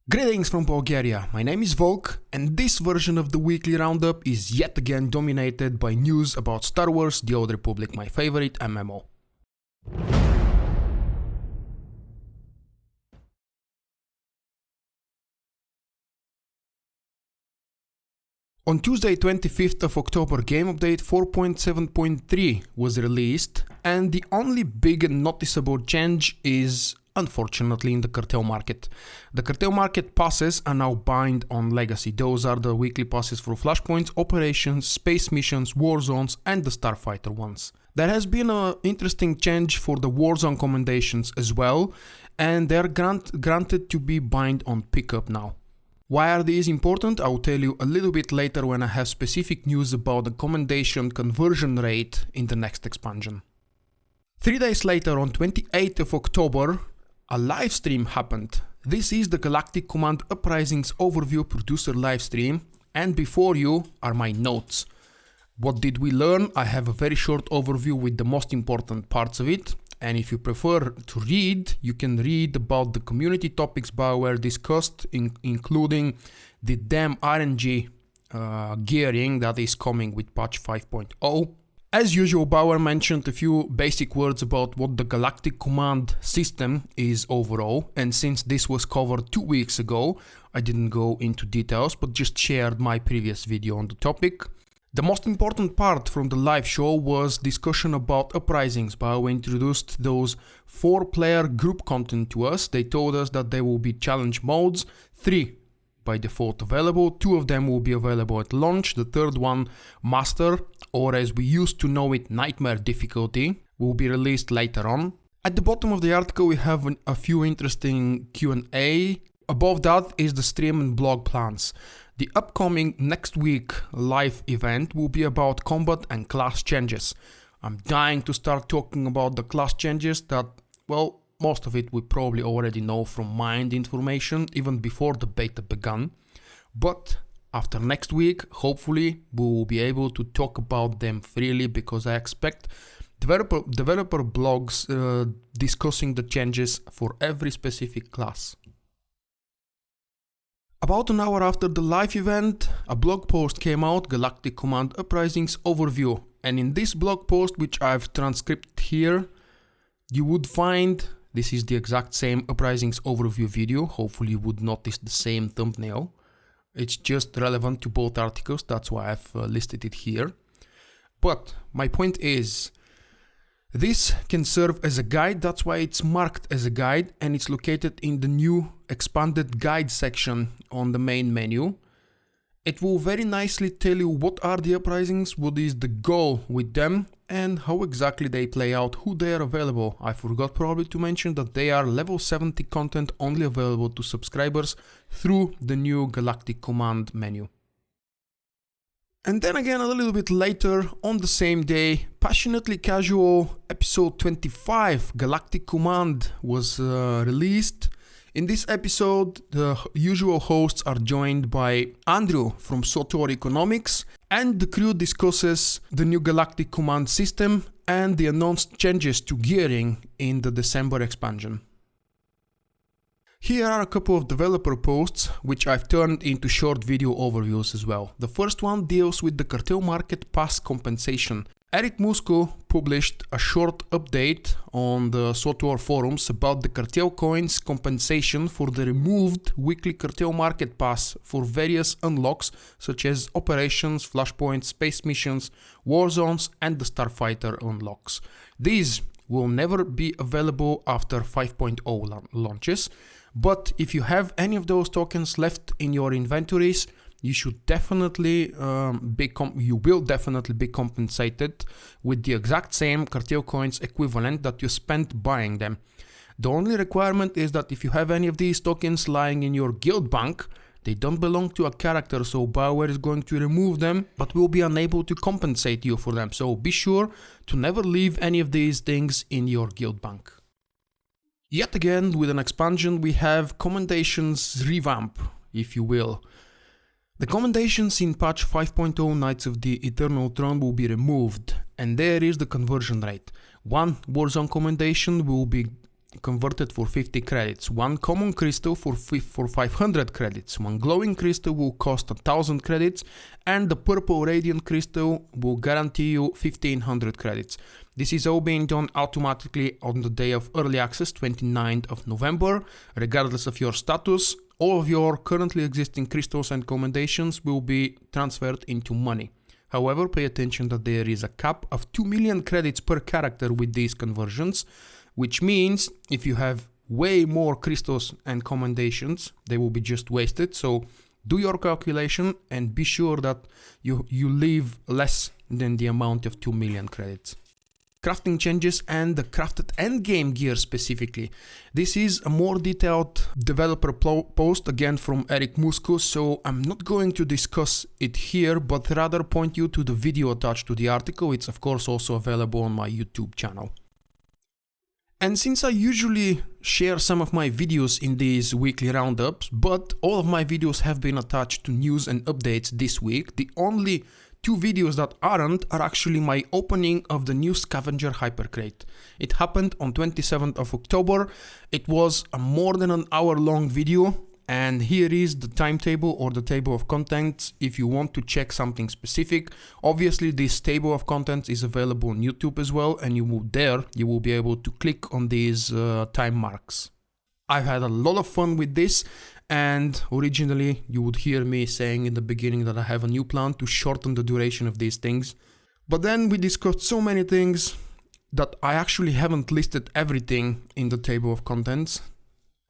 Greetings from Bulgaria, my name is Vulkk, and this version of the Weekly Roundup is yet again dominated by news about Star Wars: The Old Republic, my favorite MMO. On Tuesday 25th of October, game update 4.7.3 was released, and the only big and noticeable change is unfortunately in the Cartel market. The Cartel market passes are now bind on Legacy. Those are the weekly passes for Flashpoints, Operations, Space Missions, War Zones and the Starfighter ones. There has been an interesting change for the Warzone Commendations as well, and they are granted to be bind on pickup now. Why are these important? I'll tell you a little bit later when I have specific news about the commendation conversion rate in the next expansion. 3 days later, on 28th of October, a live stream happened. This is the Galactic Command Uprisings Overview producer live stream, and before you are my notes. What did we learn? I have a very short overview with the most important parts of it, and if you prefer to read, you can read about the community topics BioWare discussed, including the damn RNG gearing that is coming with patch 5.0. As usual, BioWare mentioned a few basic words about what the Galactic Command system is overall, and since this was covered 2 weeks ago, I didn't go into details, but just shared my previous video on the topic. The most important part from the live show was discussion about Uprisings. BioWare introduced those 4-player group content to us. They told us that there will be challenge modes, 3 by default available, 2 of them will be available at launch, the third one, Master, or as we used to know it, Nightmare difficulty, will be released later on. At the bottom of the article we have a few interesting Q&A. Above that is the stream and blog plans. The upcoming next week live event will be about combat and class changes. I'm dying to start talking about the class changes that, well, most of it we probably already know from mined information even before the beta began. But after next week, hopefully, we will be able to talk about them freely, because I expect developer blogs discussing the changes for every specific class. About an hour after the live event, a blog post came out, Galactic Command Uprisings Overview. And in this blog post, which I've transcribed here, you would find, this is the exact same Uprisings Overview video, hopefully you would notice the same thumbnail. It's just relevant to both articles, that's why I've listed it here. But my point is, this can serve as a guide, that's why it's marked as a guide, and it's located in the new expanded guide section on the main menu. It will very nicely tell you what are the uprisings, what is the goal with them, and how exactly they play out, who they are available. I forgot probably to mention that they are level 70 content only available to subscribers through the new Galactic Command menu. And then again a little bit later on the same day, Passionately Casual episode 25 Galactic Command was released. In this episode, the usual hosts are joined by Andrew from SWTOR Economics, and the crew discusses the new Galactic Command system and the announced changes to gearing in the December expansion. Here are a couple of developer posts, which I've turned into short video overviews as well. The first one deals with the Cartel Market Pass compensation. Eric Musco published a short update on the SWTOR forums about the Cartel coins compensation for the removed weekly Cartel Market Pass for various unlocks such as Operations, Flashpoints, Space Missions, War Zones and the Starfighter unlocks. These will never be available after 5.0 launches, but if you have any of those tokens left in your inventories, you should definitely you will definitely be compensated with the exact same Cartel coins equivalent that you spent buying them. The only requirement is that if you have any of these tokens lying in your guild bank, they don't belong to a character, so BioWare is going to remove them, but will be unable to compensate you for them. So be sure to never leave any of these things in your guild bank. Yet again, with an expansion, we have Commendations revamp, if you will. The Commendations in patch 5.0 Knights of the Eternal Throne will be removed, and there is the conversion rate. One Warzone Commendation will be converted for 50 credits, one common crystal for 500 credits, one glowing crystal will cost 1000 credits, and the purple radiant crystal will guarantee you 1500 credits. This is all being done automatically on the day of early access, 29th of November. Regardless of your status, all of your currently existing crystals and commendations will be transferred into money. However, pay attention that there is a cap of 2 million credits per character with these conversions, which means if you have way more crystals and commendations, they will be just wasted. So do your calculation and be sure that you leave less than the amount of 2 million credits. Crafting changes and the crafted endgame gear specifically. This is a more detailed developer post again from Eric Musco, so I'm not going to discuss it here, but rather point you to the video attached to the article. It's of course also available on my YouTube channel. And since I usually share some of my videos in these weekly roundups, but all of my videos have been attached to news and updates this week, the only 2 videos that aren't are actually my opening of the new Scavenger Hypercrate. It happened on 27th of October. It was a more than an hour long video, and here is the timetable or the table of contents if you want to check something specific. Obviously this table of contents is available on YouTube as well, and you will be able to click on these time marks. I've had a lot of fun with this, and originally you would hear me saying in the beginning that I have a new plan to shorten the duration of these things. But then we discussed so many things that I actually haven't listed everything in the table of contents.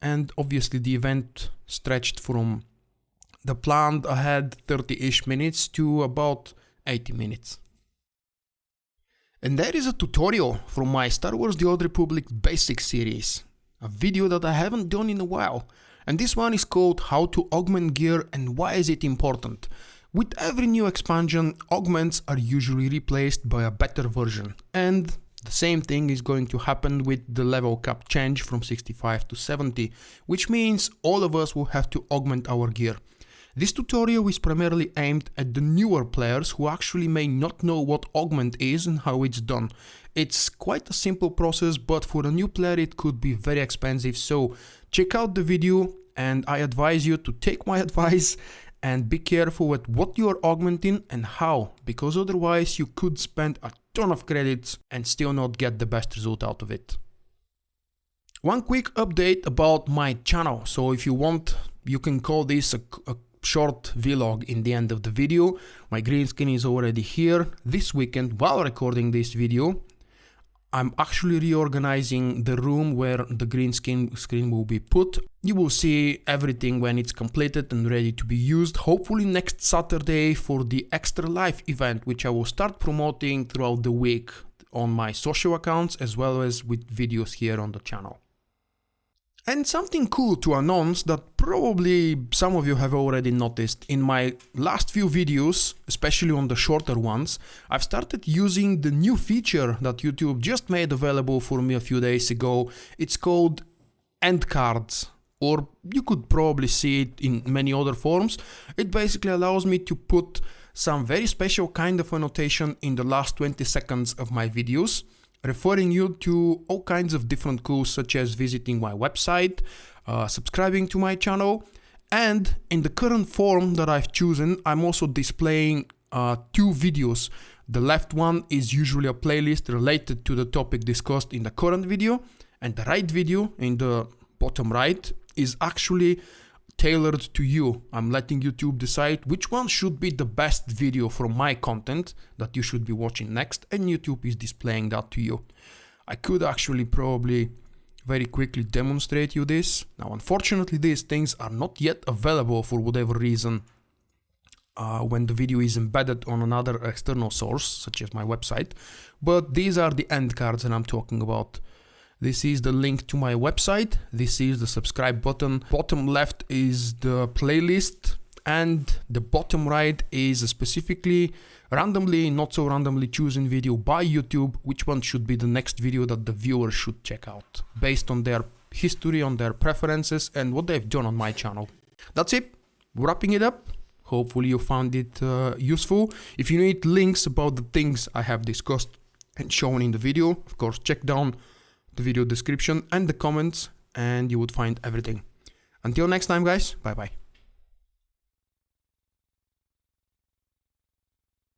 And obviously the event stretched from the planned ahead 30-ish minutes to about 80 minutes. And there is a tutorial from my Star Wars The Old Republic Basics series. A video that I haven't done in a while. And this one is called How to Augment Gear and Why is it important? With every new expansion, augments are usually replaced by a better version. And the same thing is going to happen with the level cap change from 65 to 70, which means all of us will have to augment our gear. This tutorial is primarily aimed at the newer players who actually may not know what augment is and how it's done. It's quite a simple process, but for a new player it could be very expensive, so check out the video and I advise you to take my advice and be careful with what you are augmenting and how, because otherwise you could spend a ton of credits and still not get the best result out of it. One quick update about my channel, so if you want, you can call this a short vlog in the end of the video. My green screen is already here. This weekend, while recording this video, I'm actually reorganizing the room where the green screen will be put. You will see everything when it's completed and ready to be used, hopefully next Saturday for the Extra Life event, which I will start promoting throughout the week on my social accounts as well as with videos here on the channel. And something cool to announce that probably some of you have already noticed. In my last few videos, especially on the shorter ones, I've started using the new feature that YouTube just made available for me a few days ago. It's called end cards, or you could probably see it in many other forms. It basically allows me to put some very special kind of annotation in the last 20 seconds of my videos, referring you to all kinds of different tools, such as visiting my website, subscribing to my channel, and in the current form that I've chosen, I'm also displaying 2 videos. The left one is usually a playlist related to the topic discussed in the current video, and the right video in the bottom right is actually tailored to you. I'm letting YouTube decide which one should be the best video from my content that you should be watching next, and YouTube is displaying that to you. I could actually probably very quickly demonstrate you this. Now, unfortunately, these things are not yet available for whatever reason when the video is embedded on another external source, such as my website, but these are the end cards that I'm talking about. This is the link to my website. This is the subscribe button. Bottom left is the playlist, and the bottom right is a specifically randomly, not so randomly chosen video by YouTube, which one should be the next video that the viewer should check out based on their history, on their preferences, and what they've done on my channel. That's it. Wrapping it up. Hopefully you found it useful. If you need links about the things I have discussed and shown in the video, of course, check down the video description and the comments, and you would find everything. Until next time, guys, bye bye.